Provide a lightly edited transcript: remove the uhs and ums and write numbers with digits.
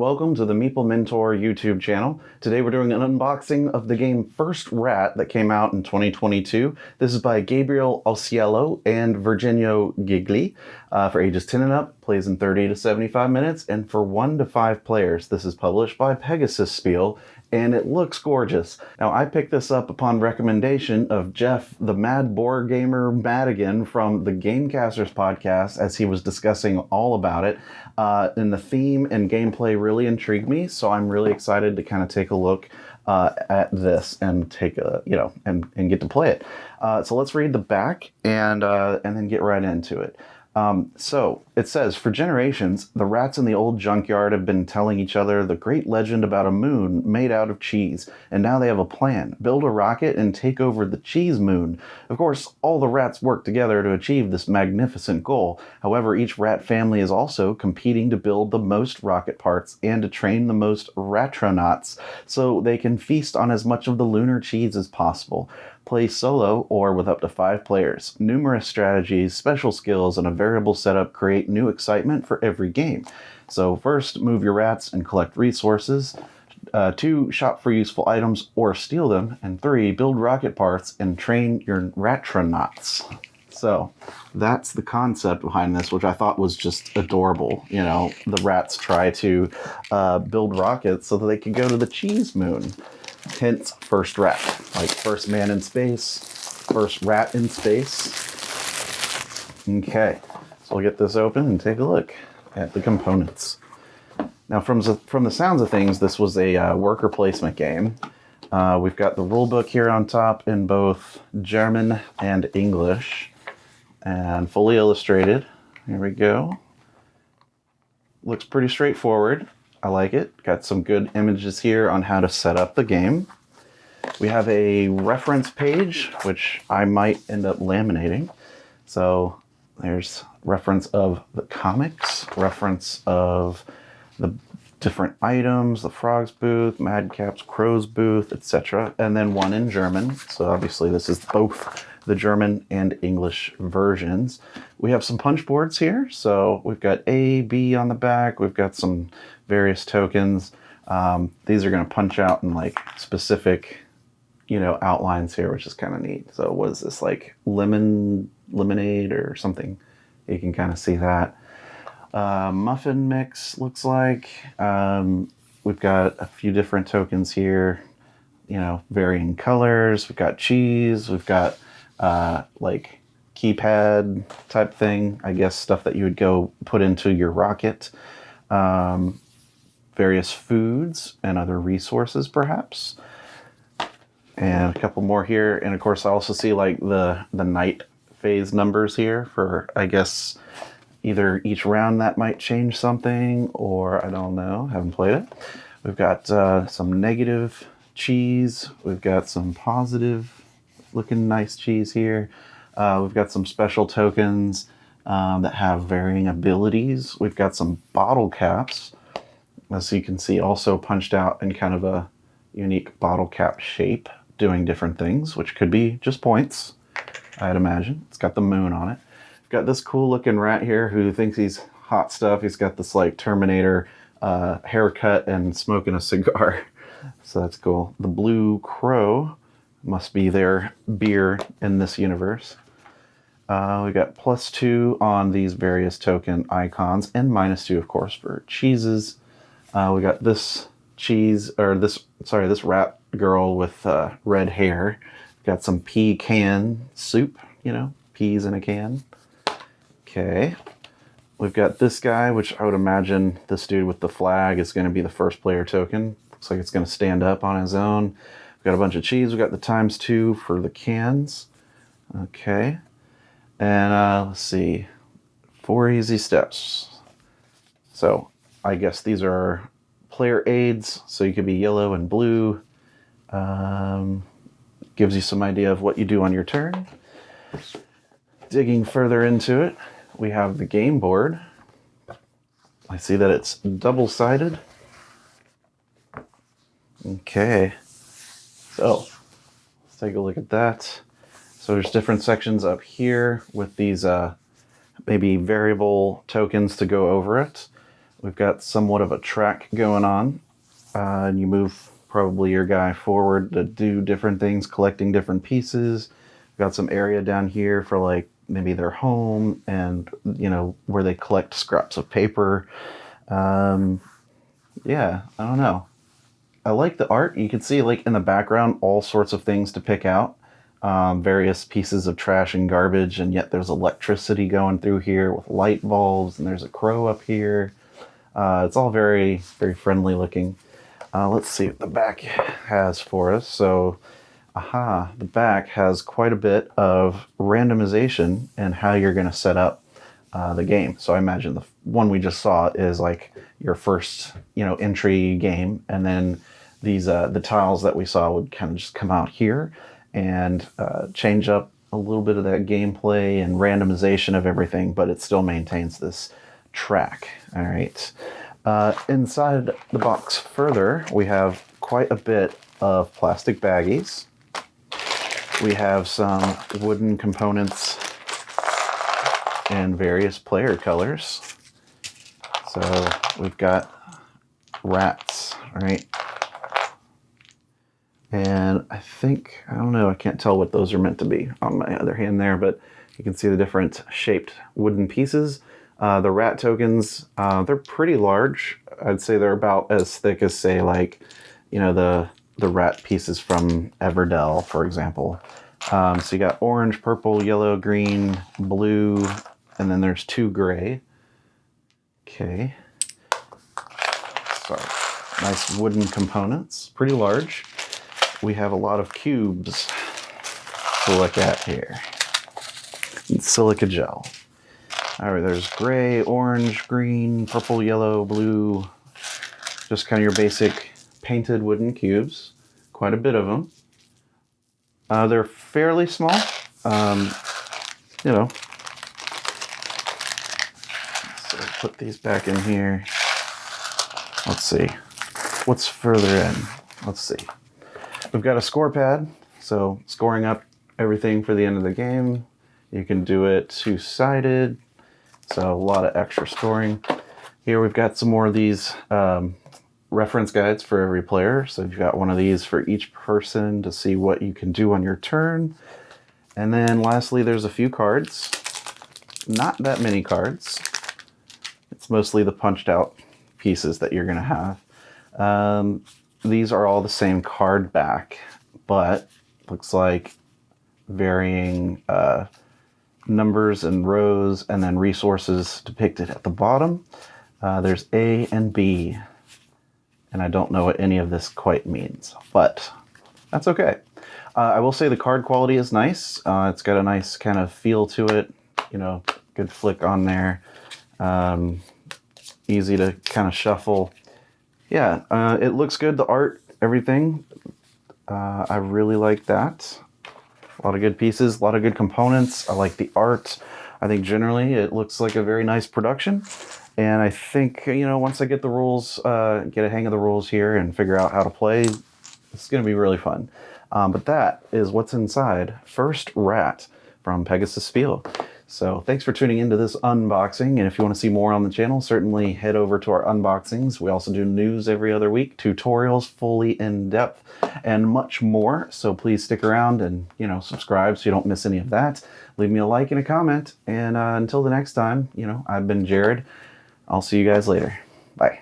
welcome to the Meeple Mentor YouTube channel. Today we're doing an unboxing of the game First Rat that came out in 2022. This is by Gabriele, Ausiello, and Virginio, Gigli. For ages 10 and up, plays in 30 to 75 minutes, and for 1 to 5 players. This is published by Pegasus Spiele, and it looks gorgeous. Now, I picked this up upon recommendation of Jeff, the Mad Board Gamer Madigan from the Gamecasters podcast, as he was discussing all about it. And the theme and gameplay really intrigued me, so I'm really excited to kind of take a look at this and take a, and get to play it. So let's read the back and then get right into it. So it says, for generations, the rats in the old junkyard have been telling each other the great legend about a moon made out of cheese. And now they have a plan. Build a rocket and take over the cheese moon. Of course, all the rats work together to achieve this magnificent goal. However, each rat family is also competing to build the most rocket parts and to train the most ratronauts so they can feast on as much of the lunar cheese as possible. Play solo or with up to 5 players. Numerous strategies, special skills, and a variable setup create new excitement for every game. So first, move your rats and collect resources. 2, shop for useful items or steal them. And 3, build rocket parts and train your ratronauts. So that's the concept behind this, which I thought was just adorable. You know, the rats try to build rockets so that they can go to the cheese moon. Hence, first rat, like first man in space, first rat in space. Okay, so we'll get this open and take a look at the components. Now, from the sounds of things, this was a worker placement game. We've got the rule book here on top in both German and English, and fully illustrated. Here we go. Looks pretty straightforward. I like it. Got some good images here on how to set up the game. We have a reference page, which I might end up laminating. So there's reference of the comics, reference of the different items, the Frog's booth, Madcap's Crow's booth, etc. And then one in German. So obviously this is both the German and English versions. We have some punch boards here. So we've got A, B on the back. We've got some various tokens. These are going to punch out in like specific, outlines here, which is kind of neat. So what is this, like lemonade or something? You can kind of see that. Muffin mix looks like. We've got a few different tokens here, varying colors. We've got cheese. We've got like keypad type thing, I guess stuff that you would go put into your rocket. Various foods and other resources, perhaps. And a couple more here. And of course, I also see like the night phase numbers here for, I guess, either each round that might change something, or I don't know, haven't played it. We've got some negative cheese. We've got some positive looking nice cheese here. We've got some special tokens that have varying abilities. We've got some bottle caps, as you can see, also punched out in kind of a unique bottle cap shape, doing different things, which could be just points, I'd imagine. It's got the moon on it. We've got this cool looking rat here who thinks he's hot stuff. He's got this like Terminator haircut and smoking a cigar. So that's cool. The blue crow must be their beer in this universe. We got +2 on these various token icons, and -2, of course, for cheeses. We got this this rat girl with red hair. Got some pecan soup, peas in a can. Okay. We've got this guy, which I would imagine this dude with the flag is going to be the first player token. Looks like it's going to stand up on his own. We've got a bunch of cheese. We've got the ×2 for the cans. Okay. And let's see. 4 easy steps. So I guess these are player aids. So you could be yellow and blue. Gives you some idea of what you do on your turn. Digging further into it, we have the game board. I see that it's double-sided. Okay. So let's take a look at that. So there's different sections up here with these maybe variable tokens to go over it. We've got somewhat of a track going on, and you move probably your guy forward to do different things, collecting different pieces. We've got some area down here for like maybe their home and, you know, where they collect scraps of paper. Yeah, I don't know. I like the art. You can see like in the background all sorts of things to pick out. Various pieces of trash and garbage, and yet there's electricity going through here with light bulbs, and there's a crow up here. It's all very, very friendly looking. Let's see what the back has for us. So, the back has quite a bit of randomization and how you're going to set up the game. So I imagine the one we just saw is like your first, you know, entry game, and then these the tiles that we saw would kind of just come out here and change up a little bit of that gameplay and randomization of everything, but it still maintains this track. All right. Inside the box further, we have quite a bit of plastic baggies. We have some wooden components in various player colors. So we've got rats, right? And I think, I don't know, I can't tell what those are meant to be on my other hand there, but you can see the different shaped wooden pieces. The rat tokens, they're pretty large. I'd say they're about as thick as, say, like, you know, the rat pieces from Everdell, for example. So you got orange, purple, yellow, green, blue, and then there's 2 gray. Okay. Sorry. Nice wooden components, pretty large. We have a lot of cubes to look at here. And silica gel. All right, there's gray, orange, green, purple, yellow, blue. Just kind of your basic painted wooden cubes. Quite a bit of them. They're fairly small. You know. So put these back in here. Let's see. What's further in? Let's see. We've got a score pad, so scoring up everything for the end of the game. You can do it 2-sided, so a lot of extra scoring. Here we've got some more of these reference guides for every player. So you've got one of these for each person to see what you can do on your turn. And then lastly, there's a few cards. Not that many cards. It's mostly the punched out pieces that you're going to have. These are all the same card back, but looks like varying numbers and rows, and then resources depicted at the bottom. There's A and B, and I don't know what any of this quite means, but that's okay. I will say the card quality is nice. It's got a nice kind of feel to it, you know, good flick on there. Easy to kind of shuffle. Yeah, it looks good. The art, everything. I really like that. A lot of good pieces, a lot of good components. I like the art. I think generally it looks like a very nice production. And I think, you know, once I get the rules, get a hang of the rules here and figure out how to play, it's going to be really fun. But that is what's inside First Rat from Pegasus Spiele. So thanks for tuning into this unboxing, and if you want to see more on the channel, certainly head over to our unboxings. We also do news every other week, tutorials fully in depth, and much more. So please stick around and, you know, subscribe so you don't miss any of that. Leave me a like and a comment, and until the next time, you know, I've been Jared. I'll see you guys later. Bye.